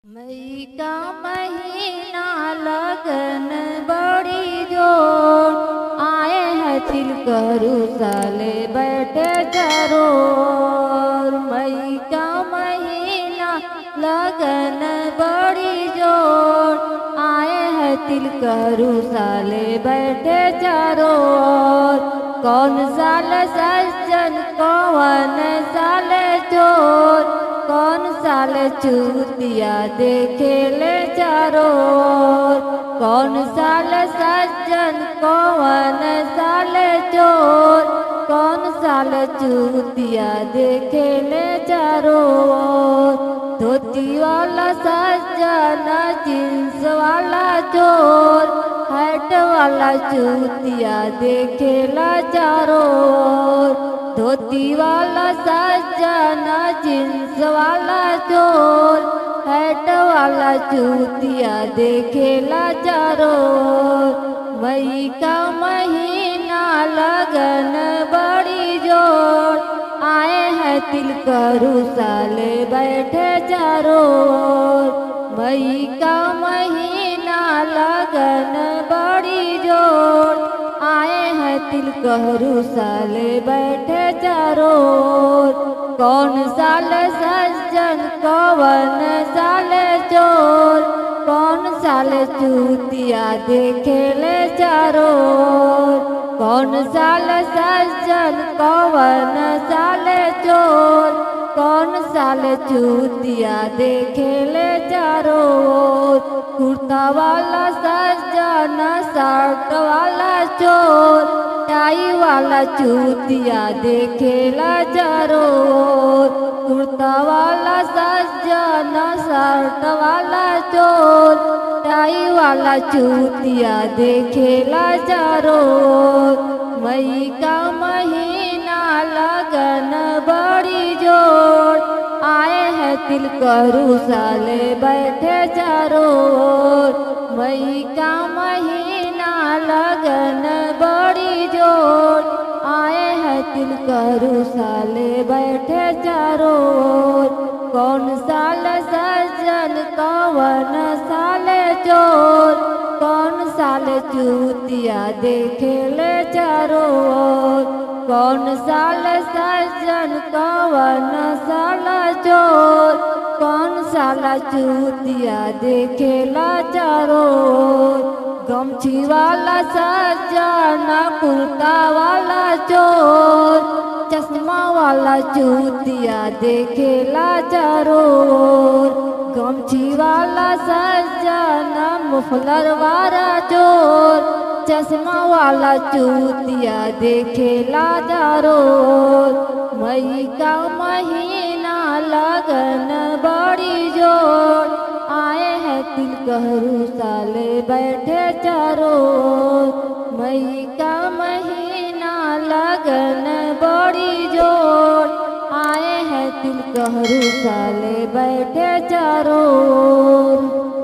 मई का महीना लगन बड़ी जोर आए हैं तिलकरू साले बैठे जरोर। मई का महीना लगन बड़ी जोर आए हैं तिलकरू साले बैठे जरोर। कौन साल सज्जन कौन साल चोर कौन साल चूतिया देखे ले चारों ओर। कौन साल सज्जन कौन साल चोर कौन साल चूतिया देखे ले चारों ओर। धोती वाला सज्जन जींस वाला चोर हैट वाला चूतिया देखे ला चारों ओर। धोती वाला सज्जन जींस वाला चोर हैट वाला चूतिया देखेला चारों ओर। मई का महीना लगन बड़ी जोर आए हैं तिलकरू साले बैठे चारों ओर। मई का महीना लगन बड़ी जोर आए हैं तिलकरू साले बैठे चारों ओर। कौन साल सज्जन कौन साल चोर कौन साल चूतिया देखे ले चारों ओर। कौन साल सज्जन कौन साल चोर कौन साल चूतिया देखे ले चारों ओर। कुर्ता वाला सज्जन शर्ट वाला चोर टाई वाला चूतिया देखेला चारों ओर। कुर्ता वाला सज्जन शर्ट वाला चोर टाई वाला चूतिया देखेला चारों ओर। मई का महीना लगन बड़ी जोर आए हैं तिलकरू साले बैठे चारों ओर। मई का महीना लगन बड़ी जोर आए हैं तिलकरू साले बैठे चारों ओर। कौन साल सज्जन कौन साल चोर कौन साल चूतिया देखे ले चारों ओर। कौन साल सज्जन कौन साल चोर कौन साल चूतिया देखेला चारों ओर। गमछी वाला सज्जन कुर्ता वाला चोर चश्मा वाला चूतिया देखेला चारों ओर। गमछी वाला सज्जन मुफलर वाला चोर चश्मा वाला चूतिया देखेला चारों ओर। मई का महीना लगन बड़ी जोर आए हैं तिलकरू साले बैठे चारों ओर। मई का महीना लगन बड़ी जोर आए हैं तिलकरू साले बैठे चारों ओर।